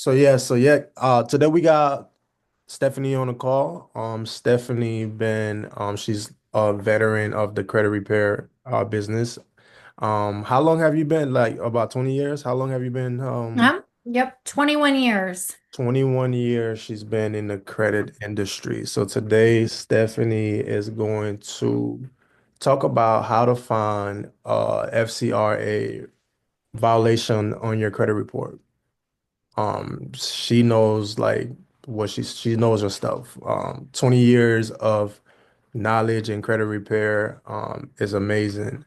Today we got Stephanie on the call. Stephanie been she's a veteran of the credit repair business. How long have you been? Like about 20 years? How long have you been? Yep, 21 years. 21 years she's been in the credit industry. So today Stephanie is going to talk about how to find FCRA violation on your credit report. She knows like she knows her stuff. 20 years of knowledge in credit repair is amazing.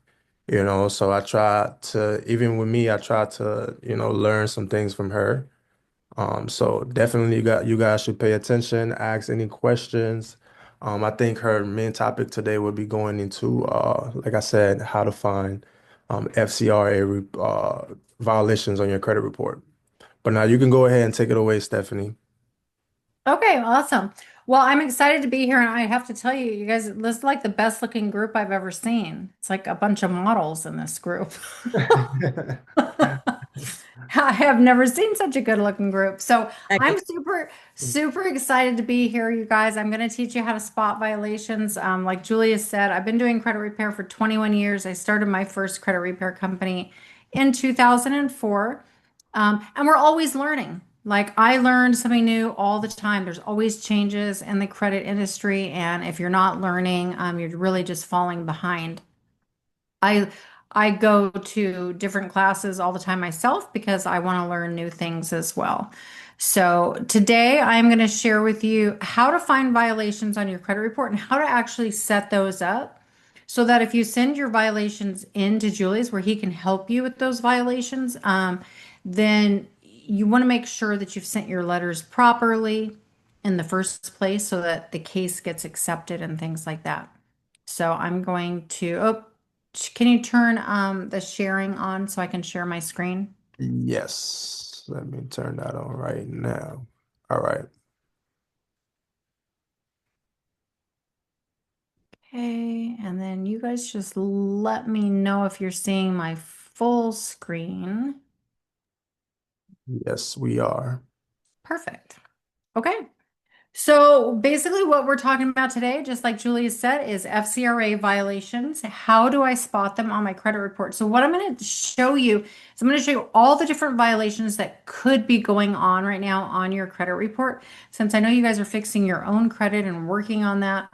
So I try to, even with me, I try to, learn some things from her. So definitely you guys should pay attention, ask any questions. I think her main topic today would be going into like I said, how to find FCRA violations on your credit report. But now you can go ahead and take it away, Stephanie. Okay, awesome. Well, I'm excited to be here, and I have to tell you, you guys, this is like the best looking group I've ever seen. It's like a bunch of models in this group. I have never seen such a good looking group. So I'm super excited to be here, you guys. I'm going to teach you how to spot violations. Like Julia said, I've been doing credit repair for 21 years. I started my first credit repair company in 2004. And we're always learning. Like I learned something new all the time. There's always changes in the credit industry. And if you're not learning, you're really just falling behind. I I go to different classes all the time myself because I want to learn new things as well. So today I'm going to share with you how to find violations on your credit report and how to actually set those up so that if you send your violations in to Julius where he can help you with those violations, then you want to make sure that you've sent your letters properly in the first place so that the case gets accepted and things like that. So I'm going to, can you turn the sharing on so I can share my screen? Yes, let me turn that on right now. All right. Okay, and then you guys just let me know if you're seeing my full screen. Yes, we are. Perfect. Okay. So basically what we're talking about today, just like Julia said, is FCRA violations. How do I spot them on my credit report? So what I'm going to show you is I'm going to show you all the different violations that could be going on right now on your credit report. Since I know you guys are fixing your own credit and working on that.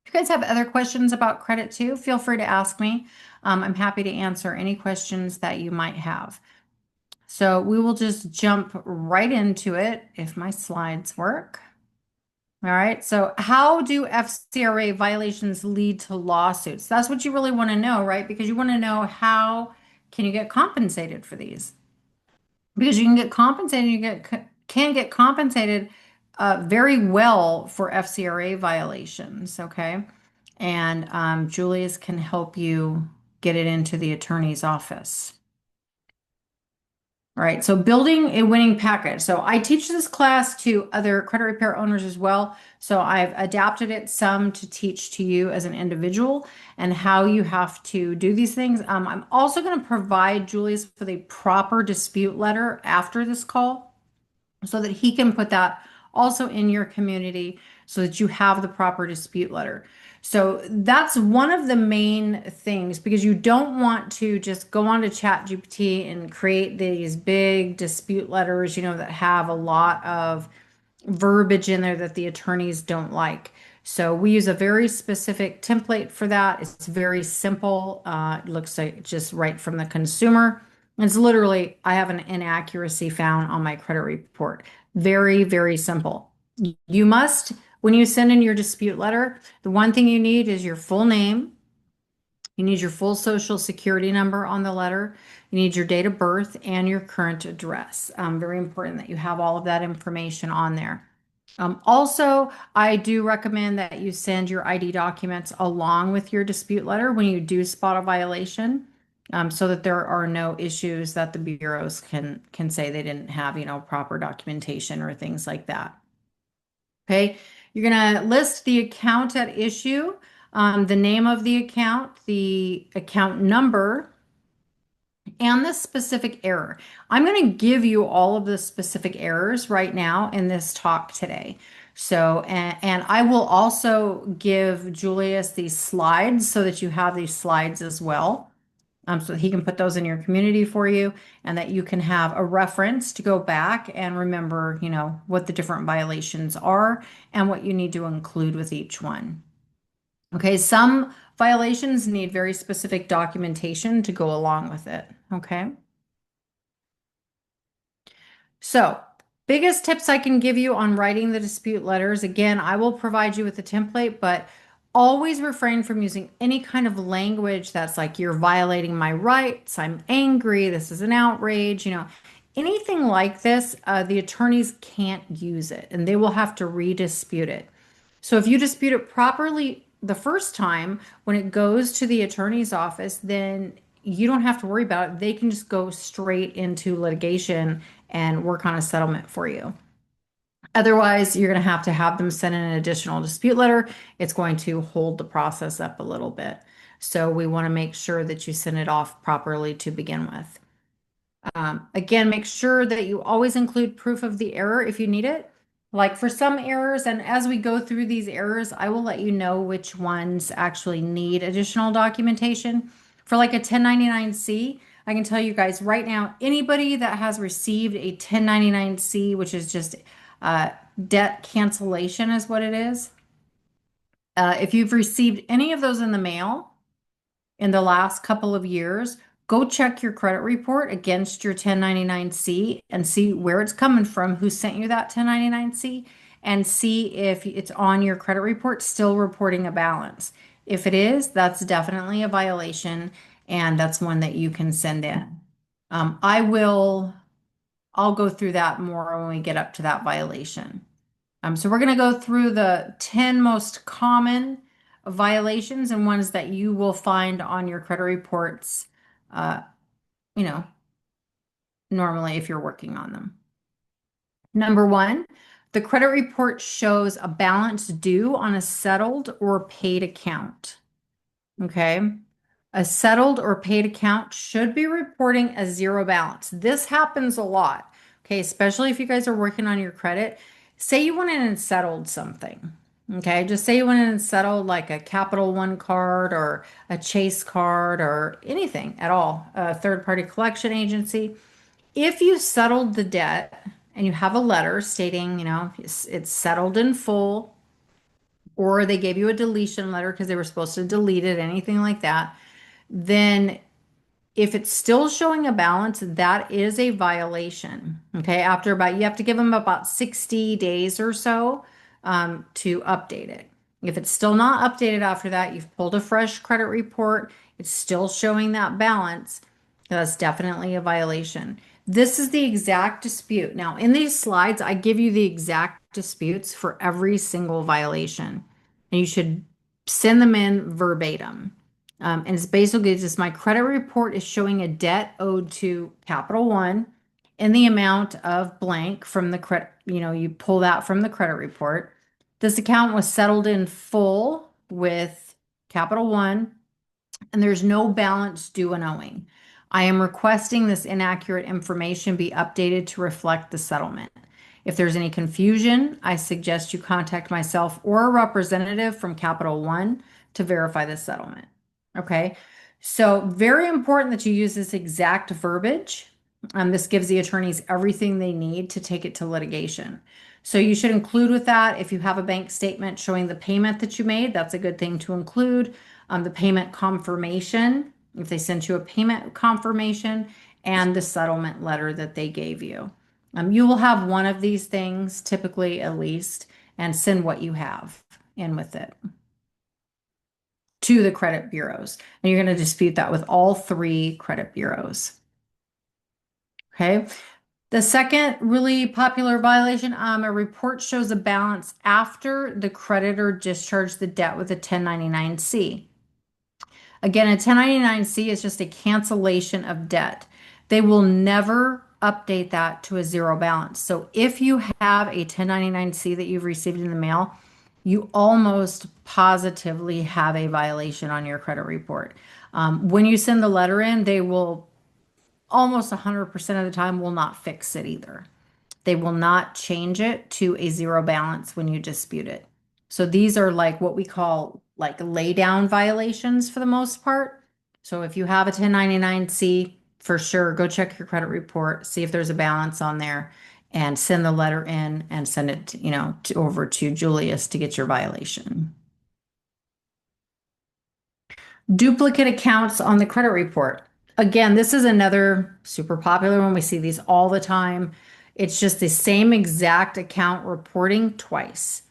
If you guys have other questions about credit too, feel free to ask me. I'm happy to answer any questions that you might have. So we will just jump right into it if my slides work. All right. So, how do FCRA violations lead to lawsuits? That's what you really want to know, right? Because you want to know how can you get compensated for these? Because you can get compensated, can get compensated very well for FCRA violations. Okay, and Julius can help you get it into the attorney's office. All right, so building a winning package. So I teach this class to other credit repair owners as well. So I've adapted it some to teach to you as an individual and how you have to do these things. I'm also going to provide Julius with a proper dispute letter after this call so that he can put that also in your community so that you have the proper dispute letter. So that's one of the main things because you don't want to just go on to ChatGPT and create these big dispute letters, that have a lot of verbiage in there that the attorneys don't like. So we use a very specific template for that. It's very simple. It looks like just right from the consumer. It's literally, I have an inaccuracy found on my credit report. Very, very simple. You must, when you send in your dispute letter, the one thing you need is your full name. You need your full social security number on the letter. You need your date of birth and your current address. Very important that you have all of that information on there. Also, I do recommend that you send your ID documents along with your dispute letter when you do spot a violation, so that there are no issues that the bureaus can say they didn't have, proper documentation or things like that. Okay, you're gonna list the account at issue, the name of the account number, and the specific error. I'm going to give you all of the specific errors right now in this talk today. So, and I will also give Julius these slides so that you have these slides as well. So that he can put those in your community for you and that you can have a reference to go back and remember, what the different violations are and what you need to include with each one. Okay, some violations need very specific documentation to go along with it. Okay. So, biggest tips I can give you on writing the dispute letters. Again, I will provide you with a template, but always refrain from using any kind of language that's like you're violating my rights, I'm angry, this is an outrage, anything like this, the attorneys can't use it and they will have to redispute it. So if you dispute it properly the first time, when it goes to the attorney's office, then you don't have to worry about it. They can just go straight into litigation and work on a settlement for you. Otherwise, you're going to have them send in an additional dispute letter. It's going to hold the process up a little bit. So we want to make sure that you send it off properly to begin with. Again, make sure that you always include proof of the error if you need it. Like for some errors, and as we go through these errors, I will let you know which ones actually need additional documentation. For like a 1099-C, I can tell you guys right now, anybody that has received a 1099-C, which is just uh, debt cancellation is what it is. If you've received any of those in the mail, in the last couple of years, go check your credit report against your 1099-C and see where it's coming from, who sent you that 1099-C, and see if it's on your credit report still reporting a balance. If it is, that's definitely a violation, and that's one that you can send in. I'll go through that more when we get up to that violation. So we're going to go through the 10 most common violations and ones that you will find on your credit reports, uh, you know, normally if you're working on them. Number one, the credit report shows a balance due on a settled or paid account. Okay. A settled or paid account should be reporting a zero balance. This happens a lot. Okay. Especially if you guys are working on your credit. Say you went in and settled something. Okay. Just say you went in and settled like a Capital One card or a Chase card or anything at all, a third party collection agency. If you settled the debt and you have a letter stating, it's settled in full, or they gave you a deletion letter because they were supposed to delete it, anything like that, then if it's still showing a balance, that is a violation. Okay. You have to give them about 60 days or so to update it. If it's still not updated after that, you've pulled a fresh credit report, it's still showing that balance, that's definitely a violation. This is the exact dispute. Now, in these slides, I give you the exact disputes for every single violation, and you should send them in verbatim. And it's basically just my credit report is showing a debt owed to Capital One in the amount of blank from the credit, you pull that from the credit report. This account was settled in full with Capital One and there's no balance due and owing. I am requesting this inaccurate information be updated to reflect the settlement. If there's any confusion, I suggest you contact myself or a representative from Capital One to verify the settlement. Okay, so very important that you use this exact verbiage. This gives the attorneys everything they need to take it to litigation. So you should include with that, if you have a bank statement showing the payment that you made, that's a good thing to include. The payment confirmation, if they sent you a payment confirmation, and the settlement letter that they gave you. You will have one of these things, typically at least, and send what you have in with it to the credit bureaus. And you're going to dispute that with all three credit bureaus. Okay. The second really popular violation, a report shows a balance after the creditor discharged the debt with a 1099-C. Again, a 1099-C is just a cancellation of debt. They will never update that to a zero balance. So if you have a 1099-C that you've received in the mail, you almost positively have a violation on your credit report. When you send the letter in, they will almost 100% of the time will not fix it either. They will not change it to a zero balance when you dispute it. So these are like what we call like lay down violations for the most part. So if you have a 1099-C, for sure, go check your credit report, see if there's a balance on there, and send the letter in and send it, over to Julius to get your violation. Duplicate accounts on the credit report. Again, this is another super popular one. We see these all the time. It's just the same exact account reporting twice.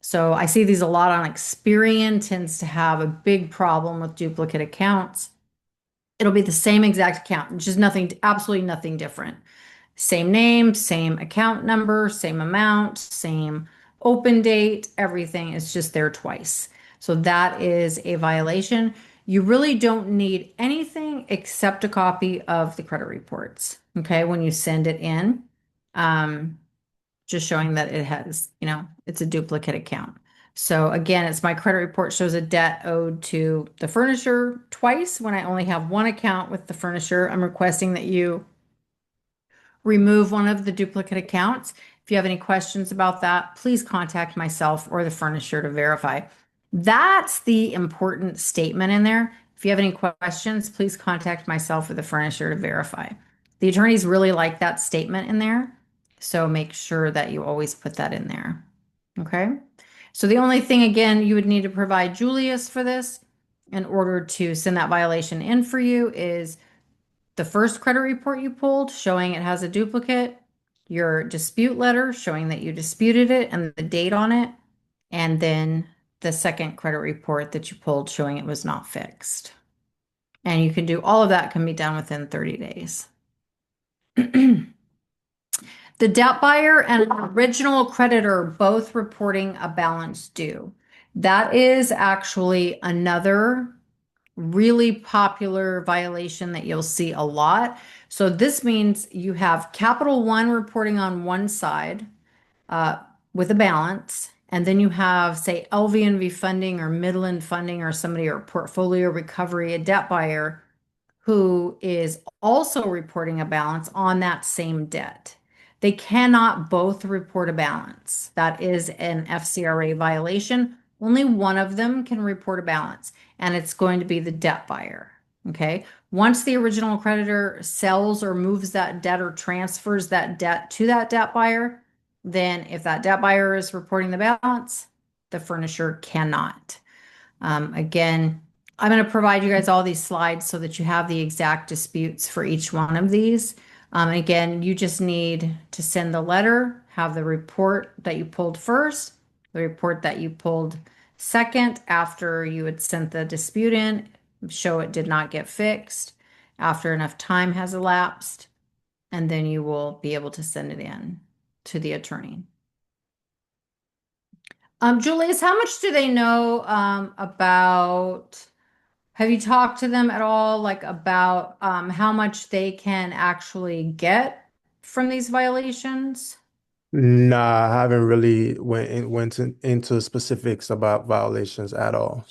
So I see these a lot on Experian, tends to have a big problem with duplicate accounts. It'll be the same exact account, just nothing, absolutely nothing different. Same name, same account number, same amount, same open date, everything is just there twice. So that is a violation. You really don't need anything except a copy of the credit reports, okay, when you send it in. Um, just showing that it has, it's a duplicate account. So again, it's my credit report shows a debt owed to the furnisher twice when I only have one account with the furnisher. I'm requesting that you remove one of the duplicate accounts. If you have any questions about that, please contact myself or the furnisher to verify. That's the important statement in there. If you have any questions, please contact myself or the furnisher to verify. The attorneys really like that statement in there, so make sure that you always put that in there. Okay? So the only thing, again, you would need to provide Julius for this in order to send that violation in for you is the first credit report you pulled showing it has a duplicate, your dispute letter showing that you disputed it and the date on it, and then the second credit report that you pulled showing it was not fixed. And you can do all of that can be done within 30 days. The debt buyer and original creditor both reporting a balance due. That is actually another really popular violation that you'll see a lot. So this means you have Capital One reporting on one side uh, with a balance, and then you have, say, LVNV funding or Midland funding or somebody or portfolio recovery, a debt buyer who is also reporting a balance on that same debt. They cannot both report a balance. That is an FCRA violation. Only one of them can report a balance, and it's going to be the debt buyer. Okay. Once the original creditor sells or moves that debt or transfers that debt to that debt buyer, then if that debt buyer is reporting the balance, the furnisher cannot. Again, I'm going to provide you guys all these slides so that you have the exact disputes for each one of these. Again, you just need to send the letter, have the report that you pulled first, the report that you pulled second after you had sent the dispute in, show it did not get fixed after enough time has elapsed, and then you will be able to send it in to the attorney. Julius, how much do they know about? Have you talked to them at all, like about how much they can actually get from these violations? Nah, I haven't really into specifics about violations at all.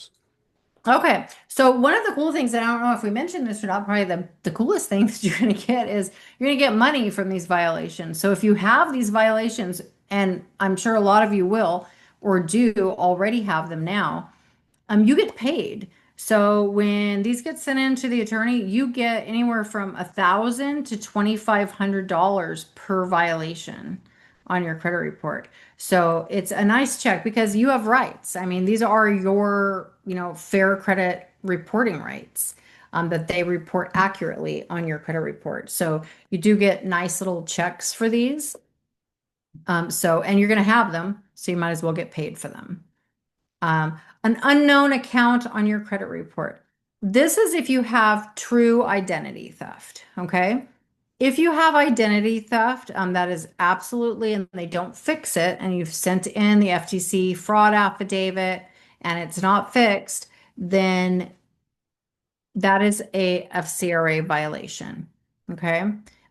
Okay, so one of the cool things, and I don't know if we mentioned this or not, probably the coolest thing that you're going to get is you're going to get money from these violations. So if you have these violations, and I'm sure a lot of you will or do already have them now, you get paid. So when these get sent in to the attorney, you get anywhere from $1,000 to $2,500 per violation on your credit report. So it's a nice check because you have rights. I mean, these are your, fair credit reporting rights. That they report accurately on your credit report. So you do get nice little checks for these. And you're going to have them, so you might as well get paid for them. An unknown account on your credit report. This is if you have true identity theft, okay? If you have identity theft, that is absolutely, and they don't fix it, and you've sent in the FTC fraud affidavit and it's not fixed, then that is a FCRA violation. Okay.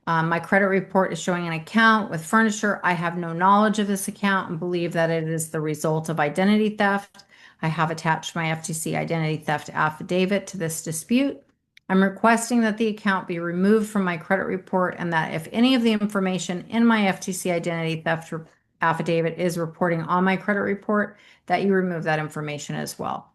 My credit report is showing an account with furniture. I have no knowledge of this account and believe that it is the result of identity theft. I have attached my FTC identity theft affidavit to this dispute. I'm requesting that the account be removed from my credit report and that if any of the information in my FTC identity theft affidavit is reporting on my credit report, that you remove that information as well.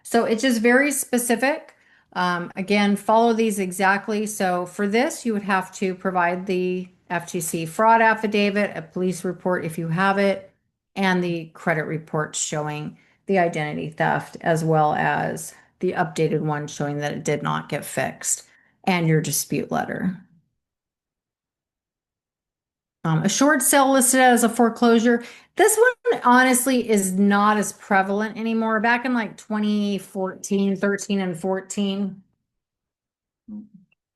So it's just very specific. Again, follow these exactly. So for this, you would have to provide the FTC fraud affidavit, a police report if you have it, and the credit report showing the identity theft, as well as the updated one showing that it did not get fixed, and your dispute letter. A short sale listed as a foreclosure. This one honestly is not as prevalent anymore. Back in like 2014, 13, and 14.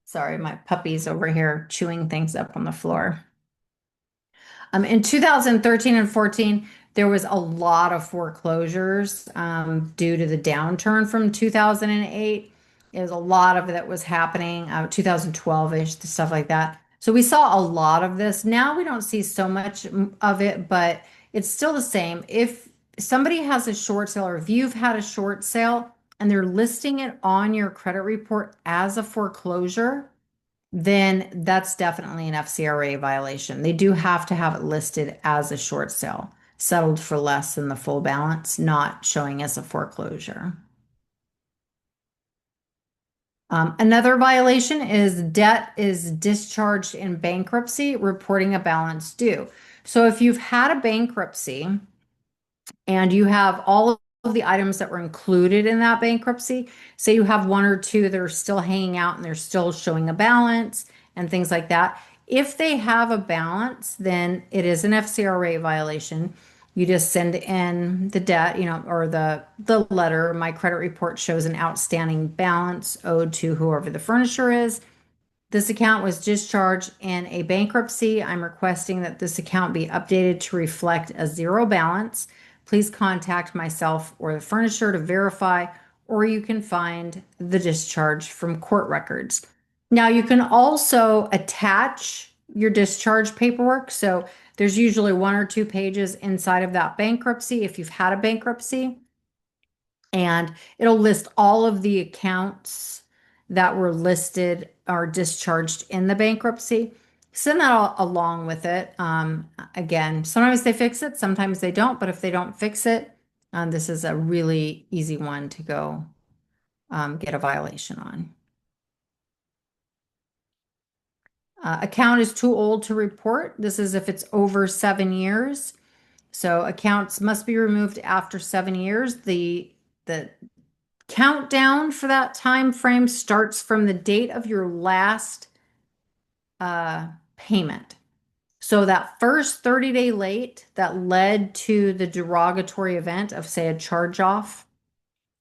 Sorry, my puppy's over here chewing things up on the floor. In 2013 and 14, there was a lot of foreclosures due to the downturn from 2008. It was a lot of that was happening, 2012-ish, stuff like that. So we saw a lot of this. Now we don't see so much of it, but it's still the same. If somebody has a short sale or if you've had a short sale and they're listing it on your credit report as a foreclosure, then that's definitely an FCRA violation. They do have to have it listed as a short sale, settled for less than the full balance, not showing as a foreclosure. Another violation is debt is discharged in bankruptcy, reporting a balance due. So if you've had a bankruptcy, and you have all of the items that were included in that bankruptcy. Say you have one or two that are still hanging out and they're still showing a balance and things like that. If they have a balance, then it is an FCRA violation. You just send in the debt, or the letter. My credit report shows an outstanding balance owed to whoever the furnisher is. This account was discharged in a bankruptcy. I'm requesting that this account be updated to reflect a zero balance. Please contact myself or the furnisher to verify, or you can find the discharge from court records. Now, you can also attach your discharge paperwork. So there's usually 1 or 2 pages inside of that bankruptcy if you've had a bankruptcy, and it'll list all of the accounts that were listed or discharged in the bankruptcy. Send that all along with it. Again, sometimes they fix it, sometimes they don't, but if they don't fix it, this is a really easy one to go get a violation on. Account is too old to report. This is if it's over 7 years. So accounts must be removed after 7 years. The countdown for that time frame starts from the date of your last payment. So that first 30-day late that led to the derogatory event of, say, a charge off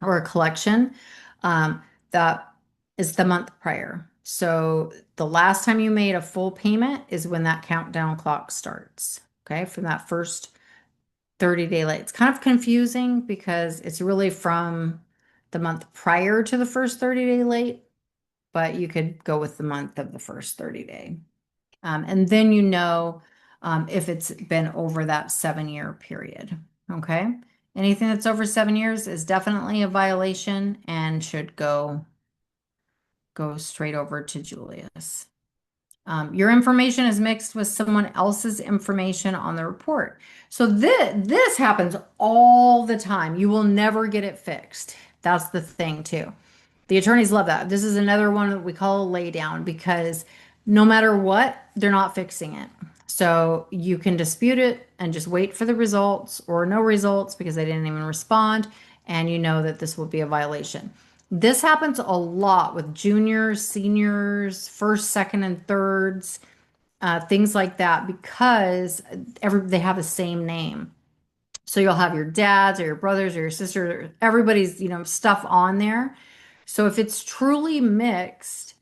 or a collection, that is the month prior. So the last time you made a full payment is when that countdown clock starts. Okay, from that first 30-day late. It's kind of confusing because it's really from the month prior to the first 30-day late, but you could go with the month of the first 30-day. And then if it's been over that 7-year period. Okay. Anything that's over 7 years is definitely a violation and should go straight over to Julius. Your information is mixed with someone else's information on the report. So this happens all the time. You will never get it fixed. That's the thing too. The attorneys love that. This is another one that we call a lay down because no matter what, they're not fixing it. So you can dispute it and just wait for the results or no results because they didn't even respond, and you know that this will be a violation. This happens a lot with juniors, seniors, first, second, and thirds, things like that, because they have the same name. So you'll have your dads or your brothers or your sisters, everybody's, stuff on there. So if it's truly mixed,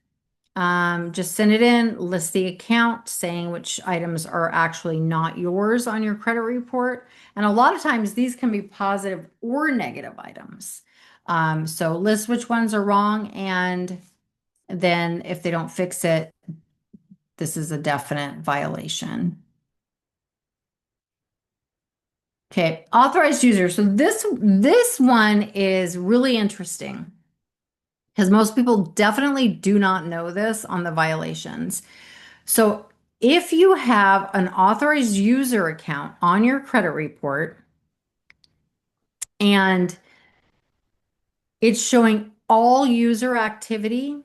just send it in, list the account, saying which items are actually not yours on your credit report. And a lot of times these can be positive or negative items. So list which ones are wrong, and then if they don't fix it, this is a definite violation. Okay, authorized user. So this one is really interesting. because most people definitely do not know this on the violations. So if you have an authorized user account on your credit report and it's showing all user activity,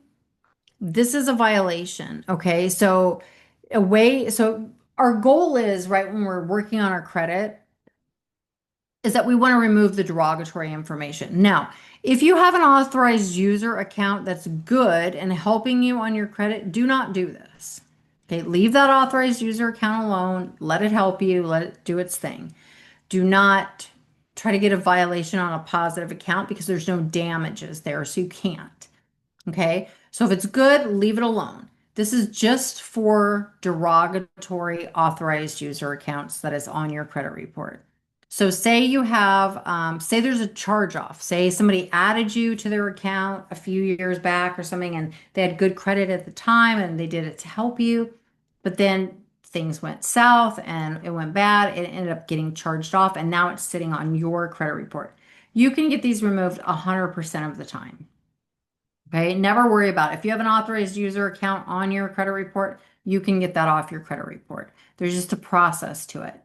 this is a violation. Okay. So our goal is right when we're working on our credit is that we want to remove the derogatory information. Now, if you have an authorized user account that's good and helping you on your credit, do not do this. Okay, leave that authorized user account alone. Let it help you, let it do its thing. Do not try to get a violation on a positive account because there's no damages there, so you can't. Okay. So if it's good, leave it alone. This is just for derogatory authorized user accounts that is on your credit report. So say you have, say there's a charge off. Say somebody added you to their account a few years back or something, and they had good credit at the time and they did it to help you, but then things went south and it went bad. It ended up getting charged off, and now it's sitting on your credit report. You can get these removed 100% of the time. Okay, never worry about it. If you have an authorized user account on your credit report, you can get that off your credit report. There's just a process to it.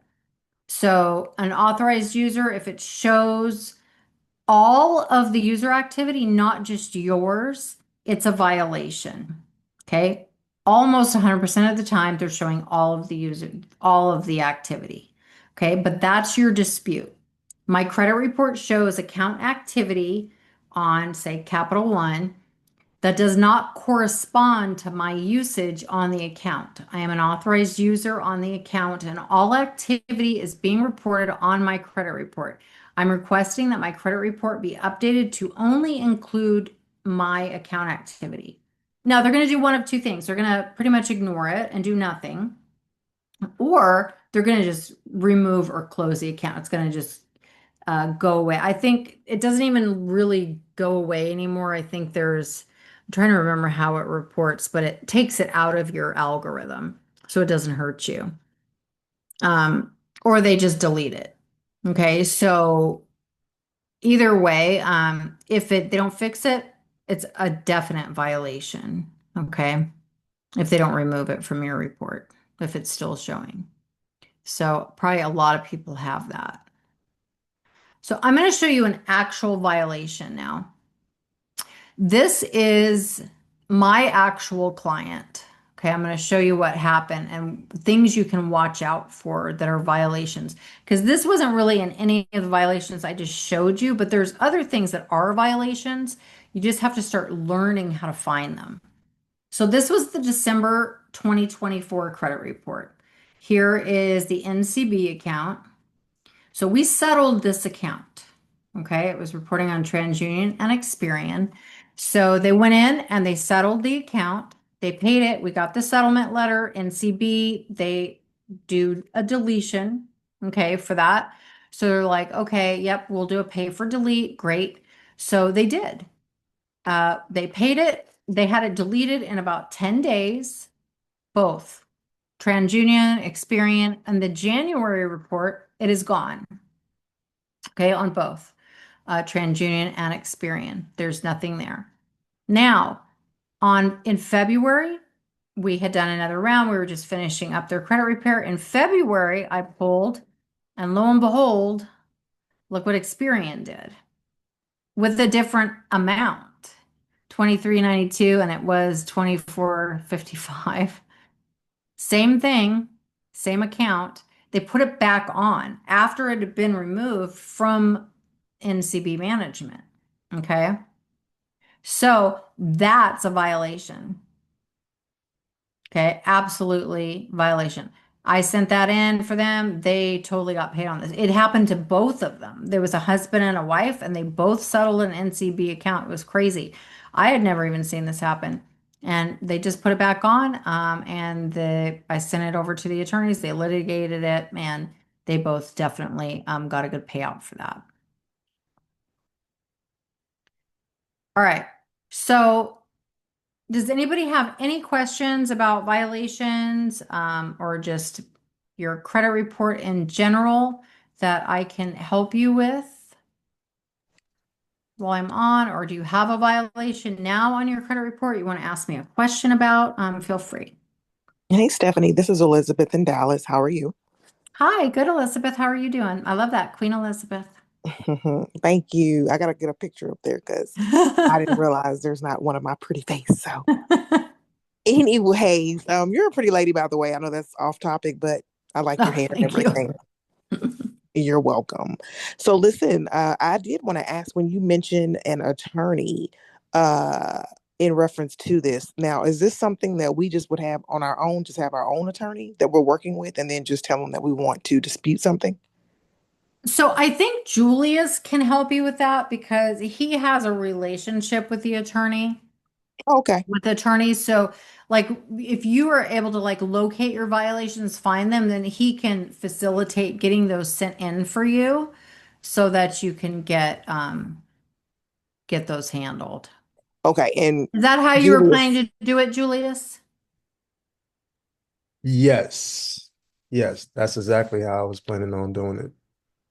So, an authorized user, if it shows all of the user activity, not just yours, it's a violation. Okay, almost 100% of the time, they're showing all of the activity. Okay, but that's your dispute. My credit report shows account activity on, say, Capital One that does not correspond to my usage on the account. I am an authorized user on the account, and all activity is being reported on my credit report. I'm requesting that my credit report be updated to only include my account activity. Now, they're going to do one of two things. They're going to pretty much ignore it and do nothing, or they're going to just remove or close the account. It's going to just go away. I think it doesn't even really go away anymore. I'm trying to remember how it reports, but it takes it out of your algorithm so it doesn't hurt you. Um, or they just delete it. Okay, so either way, if they don't fix it, it's a definite violation. Okay, if they don't remove it from your report, if it's still showing. So probably a lot of people have that. So I'm going to show you an actual violation now. This is my actual client. Okay, I'm going to show you what happened and things you can watch out for that are violations. Because this wasn't really in any of the violations I just showed you, but there's other things that are violations. You just have to start learning how to find them. So this was the December 2024 credit report. Here is the NCB account. So we settled this account. Okay, it was reporting on TransUnion and Experian. So they went in and they settled the account. They paid it. We got the settlement letter. NCB, they do a deletion, okay, for that. So they're like, okay, yep, we'll do a pay for delete. Great. So they did. They paid it. They had it deleted in about 10 days, both TransUnion, Experian, and the January report, it is gone. Okay, on both TransUnion and Experian. There's nothing there. Now, on in February, we had done another round. We were just finishing up their credit repair. In February, I pulled, and lo and behold, look what Experian did with a different amount. 23.92 and it was 24.55. Same thing, same account. They put it back on after it had been removed from NCB management. Okay. So that's a violation. Okay. Absolutely violation. I sent that in for them. They totally got paid on this. It happened to both of them. There was a husband and a wife, and they both settled an NCB account. It was crazy. I had never even seen this happen. And they just put it back on. I sent it over to the attorneys. They litigated it, and they both definitely got a good payout for that. All right. So, does anybody have any questions about violations or just your credit report in general that I can help you with? while I'm on, or do you have a violation now on your credit report you want to ask me a question about? Feel free. Hey, Stephanie, this is Elizabeth in Dallas. How are you? Hi, good Elizabeth. How are you doing? I love that, Queen Elizabeth. Thank you. I got to get a picture up there because I didn't realize there's not one of my pretty face. So, anyways, you're a pretty lady, by the way. I know that's off topic, but I like your Oh, hair and thank you. everything. You're welcome. So, listen, I did want to ask when you mentioned an attorney uh, in reference to this. Now, is this something that we just would have on our own, just have our own attorney that we're working with, and then just tell them that we want to dispute something? So I think Julius can help you with that because he has a relationship with the attorney, Okay. with attorneys. So like if you are able to like locate your violations, find them, then he can facilitate getting those sent in for you so that you can get those handled. Okay. And Is that how you were Julius. planning to do it, Julius? Yes. Yes, that's exactly how I was planning on doing it.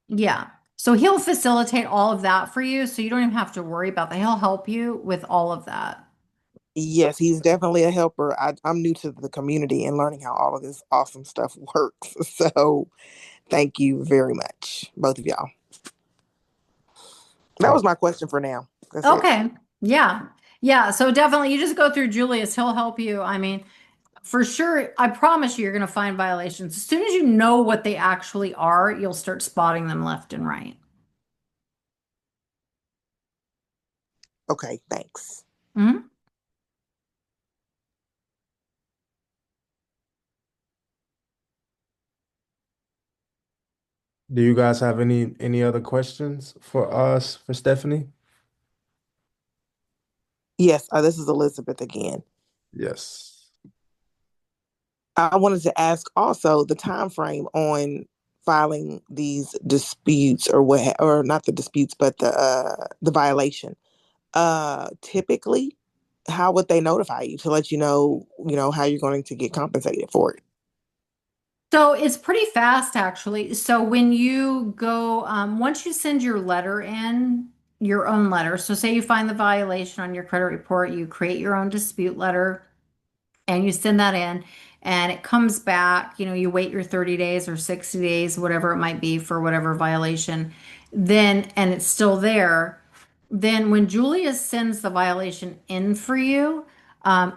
Yeah. So he'll facilitate all of that for you, so you don't even have to worry about that. He'll help you with all of that. Yes, he's definitely a helper. I'm new to the community and learning how all of this awesome stuff works. So thank you very much, both of y'all. That Oh, was my question for now. That's it. Okay. Yeah. Yeah. So definitely you just go through Julius. He'll help you. I mean, for sure, I promise you, you're going to find violations. As soon as you know what they actually are, you'll start spotting them left and right. Okay, thanks. Mhm. do you guys have any other questions for us, for Stephanie? Yes, this is Elizabeth again. Yes. I wanted to ask also the time frame on filing these disputes or what, or not the disputes, but the violation. Typically, how would they notify you to let you know how you're going to get compensated for it? So it's pretty fast, actually. So when you go, once you send your letter in, your own letter, so say you find the violation on your credit report, you create your own dispute letter and you send that in and it comes back, you wait your 30 days or 60 days, whatever it might be for whatever violation, then, and it's still there, then when Julius sends the violation in for you,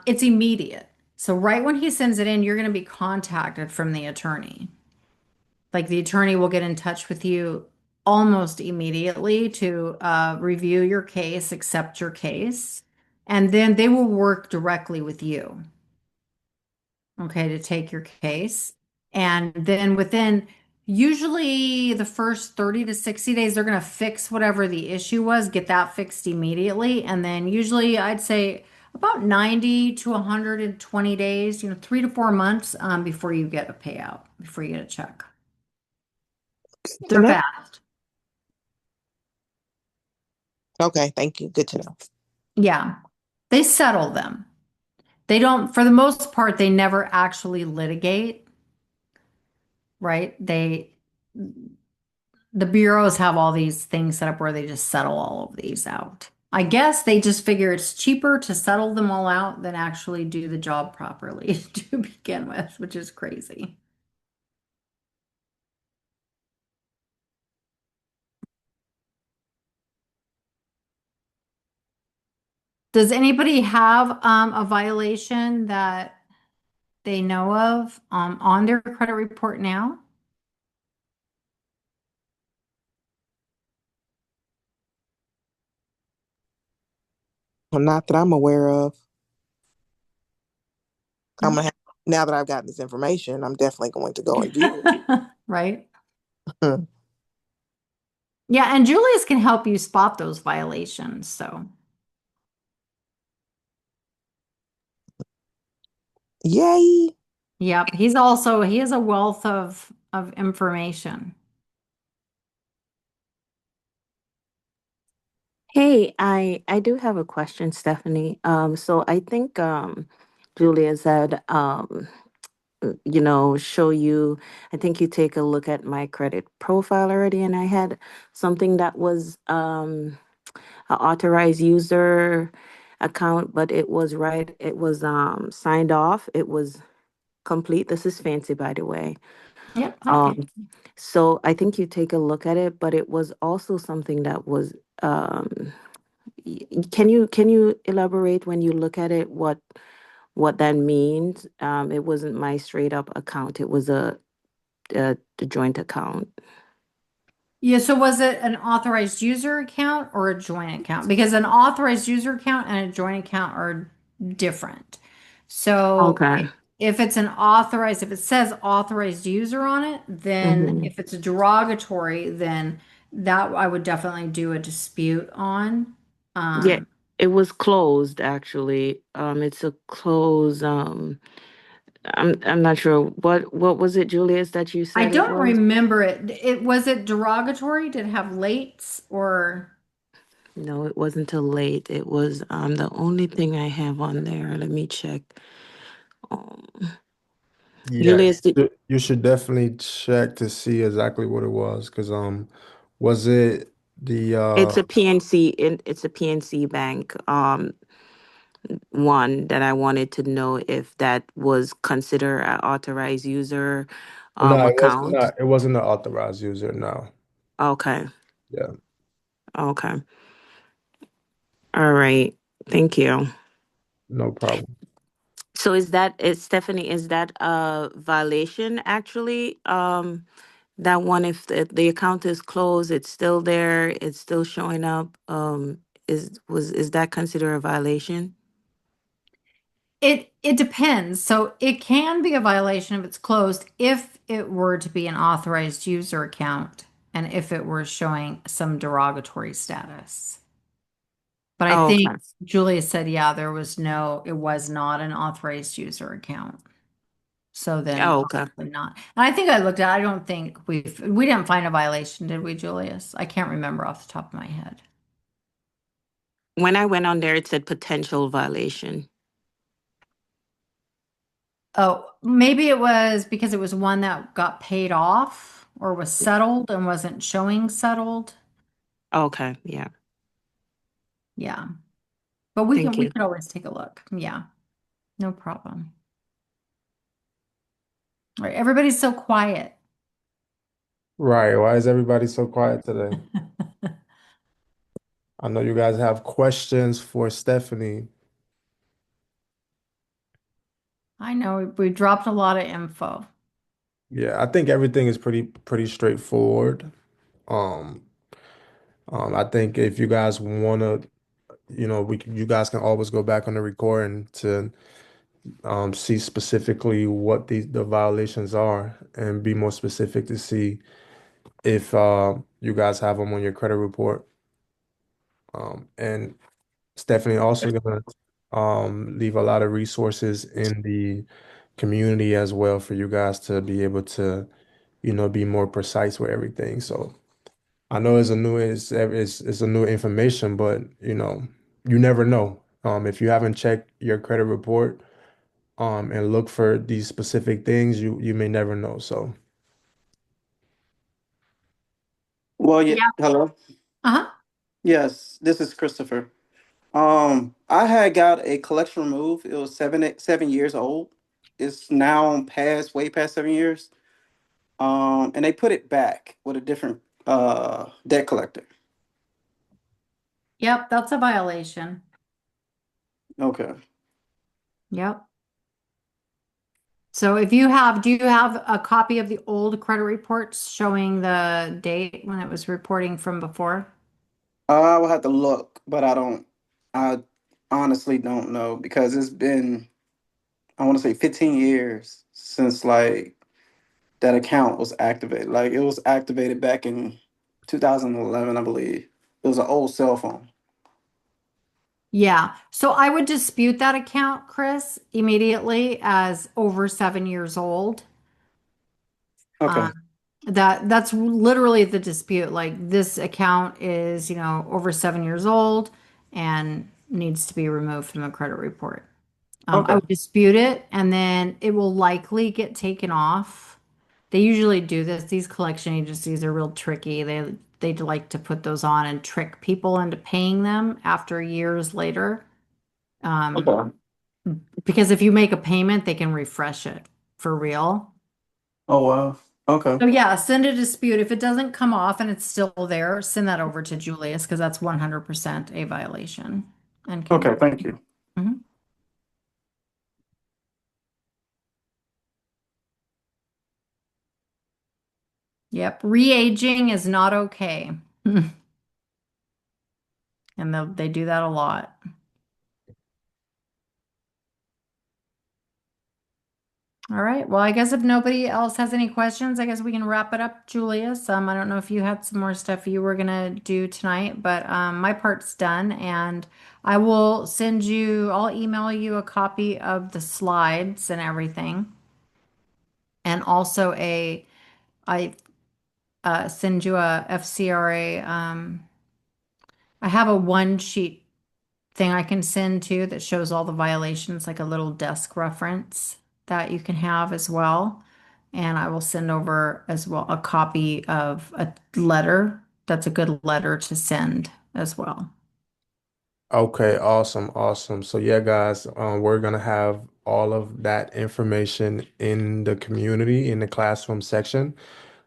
it's immediate. So right when he sends it in, you're going to be contacted from the attorney. Like the attorney will get in touch with you almost immediately to review your case, accept your case, and then they will work directly with you, okay, to take your case. And then within usually the first 30 to 60 days, they're going to fix whatever the issue was, get that fixed immediately. And then usually I'd say about 90 to 120 days, 3 to 4 months before you get a payout, before you get a check. To They're know. fast. Okay, thank you. Good to know. Yeah. They settle them. They don't, for the most part, they never actually litigate, right? The bureaus have all these things set up where they just settle all of these out. I guess they just figure it's cheaper to settle them all out than actually do the job properly to begin with, which is crazy. Does anybody have a violation that they know of on their credit report now? Well, not that I'm aware of. I'm No. gonna have, now that I've gotten this information, I'm definitely going to go and do Right? it. Yeah, and Julius can help you spot those violations. So, Yay. yep, he has a wealth of information. Hey, I do have a question, Stephanie. So I think Julia said show you. I think you take a look at my credit profile already, and I had something that was a authorized user account, but it was right. It was signed off. It was complete. This is fancy, by the way. Yep, hi, Um, Fancy. so I think you take a look at it, but it was also something that was can you elaborate when you look at it what that means? It wasn't my straight up account. It was a joint account. Yeah, so was it an authorized user account or a joint account? Because an authorized user account and a joint account are different. So Okay. if it's an authorized, if it says authorized user on it, then Mm-hmm. if it's a derogatory, then that I would definitely do a dispute on. Yeah, Um, it was closed actually. It's a close. I'm not sure what was it, Julius, that you I said it don't was? remember it. It was it derogatory? Did it have lates or? No, it wasn't till late. It was the only thing I have on there. Let me check. Um, Yeah, Julius, you should definitely check to see exactly what it was, because was it the it's a PNC. It's a PNC Bank. One that I wanted to know if that was considered an authorized user no, it was account. not. It wasn't an authorized user. No. Okay. Yeah, Okay. All right. Thank you. no problem. So is Stephanie, is that a violation actually? That one, if the account is closed, it's still there, it's still showing up. Is that considered a violation? It depends. So it can be a violation if it's closed if it were to be an authorized user account and if it were showing some derogatory status. But I Oh, think okay. Julia said, yeah, it was not an authorized user account. So then Oh, okay. probably not. And I think I looked at, I don't think we didn't find a violation, did we, Julius? I can't remember off the top of my head. When I went on there, it said potential violation. Oh, maybe it was because it was one that got paid off or was settled and wasn't showing settled. Okay, yeah. Yeah. But Thank we you. could always take a look. Yeah, no problem. All right, everybody's so quiet. Right. Why is everybody so quiet today? I know you guys have questions for Stephanie. I know we dropped a lot of info. Yeah, I think everything is pretty straightforward. Um, I think if you guys want to, you guys can always go back on the recording to see specifically what the violations are and be more specific to see if you guys have them on your credit report. And Stephanie also gonna leave a lot of resources in the community as well for you guys to be able to, be more precise with everything. So I know it's a new information, but you never know. If you haven't checked your credit report, and look for these specific things, you may never know. So Well, yeah. Yeah. Hello. Uh-huh. Yes, this is Christopher. I had got a collection removed. It was 7 years old. It's now past, way past 7 years. And they put it back with a different debt collector. Yep, that's a violation. Okay. Yep. So if you have, do you have a copy of the old credit reports showing the date when it was reporting from before? I will have to look, but I don't. I honestly don't know because it's been, I want to say, 15 years since like that account was activated. Like it was activated back in 2011, I believe. It was an old cell phone. Yeah. So I would dispute that account, Chris, immediately as over 7 years old. Um, Okay. that's literally the dispute. Like this account is, over 7 years old and needs to be removed from the credit report. I Okay. would dispute it and then it will likely get taken off. They usually do this. These collection agencies are real tricky. they'd like to put those on and trick people into paying them after years later. Um, Okay. because if you make a payment, they can refresh it for real. Oh wow. Okay. So yeah, send a dispute. If it doesn't come off and it's still there, send that over to Julius because that's 100% a violation and can Okay. be. Thank you. Mhm. Yep, re-aging is not okay. And they do that a lot. All right. Well, I guess if nobody else has any questions, I guess we can wrap it up, Julius. I don't know if you had some more stuff you were gonna do tonight, but my part's done, and I'll email you a copy of the slides and everything, and also I send you a FCRA. I have a one sheet thing I can send to that shows all the violations, like a little desk reference that you can have as well. And I will send over as well a copy of a letter. That's a good letter to send as well. Okay, awesome, awesome. So yeah, guys, we're gonna have all of that information in the community in the classroom section.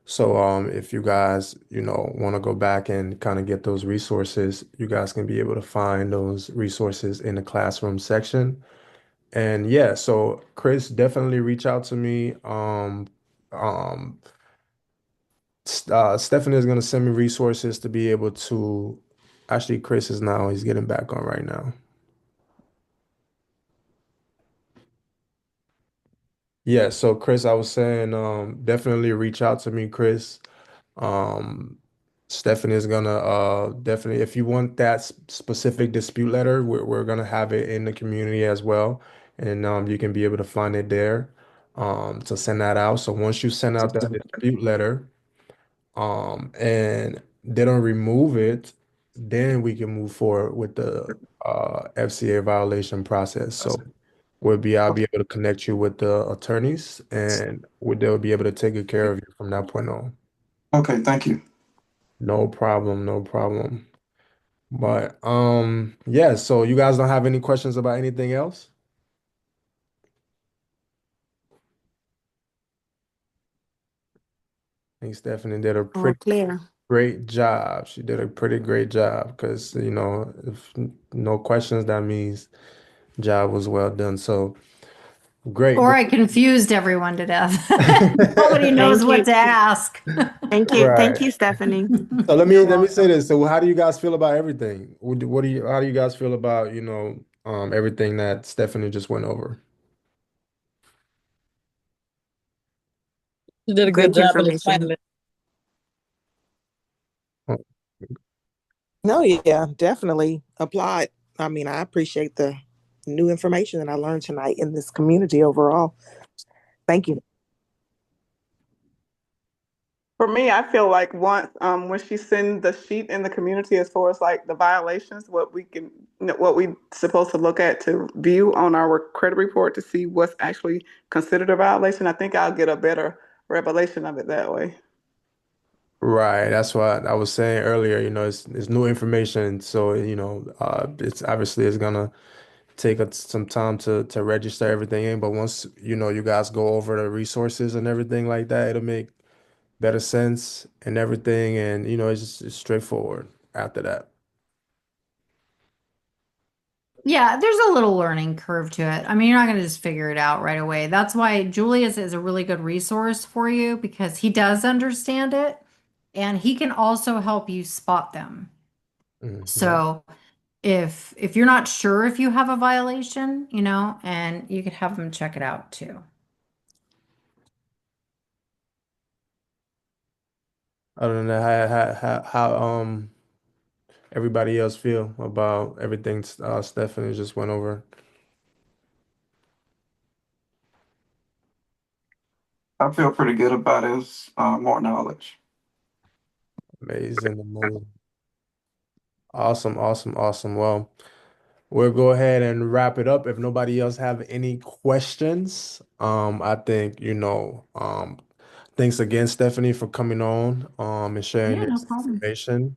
So if you guys, want to go back and kind of get those resources, you guys can be able to find those resources in the classroom section. And yeah, so Chris, definitely reach out to me. Um, Stephanie is gonna send me resources to be able to. Actually, Chris is now, he's getting back on right now. Yeah, so Chris, I was saying, definitely reach out to me, Chris. Um, Stephanie is gonna definitely, if you want that specific dispute letter, we're gonna have it in the community as well, and you can be able to find it there, to send that out. So once you send out that dispute letter, and they don't remove it, then we can move forward with the FCA violation process. So I'll be able to connect you with the attorneys, and they'll be able to take good care of you from that point on. Okay. Thank you. No problem, no problem. But yeah, so you guys don't have any questions about anything else? I think Stephanie did a All pretty clear. great job. She did a pretty great job because, if no questions, that means job was well done. So great, Or great. I confused everyone to death. Nobody knows Thank what you. to ask. Thank you. Thank Right. you, Stephanie. So let me You're let me say welcome. this. So how do you guys feel about everything? What do you how do you guys feel about, everything that Stephanie just went over? You did a good Great job in explaining information. it. Oh, No, yeah, definitely applied. I mean, I appreciate the new information that I learned tonight in this community overall. Thank you. For me, I feel like once when she send the sheet in the community as far as like the violations, what we can what we supposed to look at to view on our credit report to see what's actually considered a violation, I think I'll get a better revelation of it that way. right. That's what I was saying earlier. It's new information, so it's obviously it's gonna take some time to register everything in. But once you guys go over the resources and everything like that, it'll make better sense and everything, and it's straightforward after that. Yeah, there's a little learning curve to it. I mean, you're not going to just figure it out right away. That's why Julius is a really good resource for you because he does understand it and he can also help you spot them. Hmm. So if you're not sure if you have a violation, and you could have him check it out too. Other than that, how everybody else feel about everything Stephanie just went over? I feel pretty good about it. It's, more knowledge. Amazing, amazing. Awesome, awesome, awesome. Well, we'll go ahead and wrap it up. If nobody else have any questions, I think, Thanks again, Stephanie, for coming on and sharing Yeah, no this problem. information.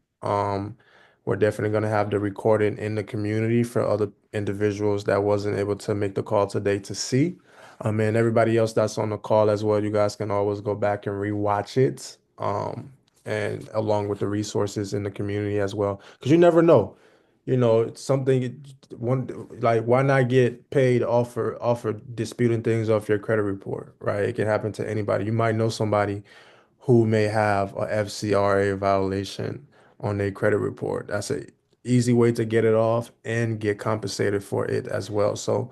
We're definitely going to have the recording in the community for other individuals that wasn't able to make the call today to see. And everybody else that's on the call as well, you guys can always go back and rewatch it. And along with the resources in the community as well, because you never know. It's something one like why not get paid off for disputing things off your credit report, right? It can happen to anybody. You might know somebody who may have a FCRA violation on their credit report. That's a easy way to get it off and get compensated for it as well. So,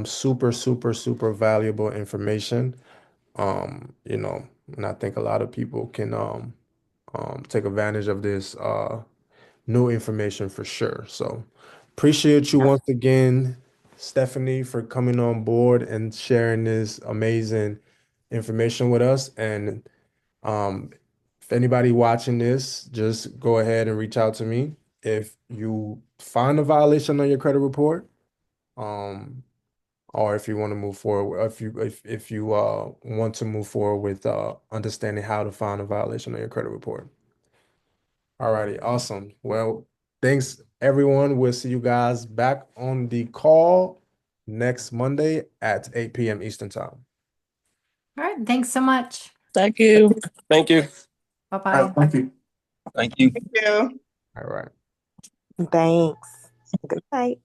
super, super, super valuable information. And I think a lot of people can take advantage of this new information for sure. So, appreciate you once again, Stephanie, for coming on board and sharing this amazing information with us. And um, if anybody watching this, just go ahead and reach out to me. If you find a violation on your credit report, um, or if you want to move forward, if you want to move forward with understanding how to find a violation on your credit report. Alrighty, awesome. Well, thanks everyone. We'll see you guys back on the call next Monday at 8 p.m. Eastern Time. All right. Thanks so much. Thank you. Thank you. Bye-bye. Thank you. Thank you. Thank you. All right. Thanks. Good night.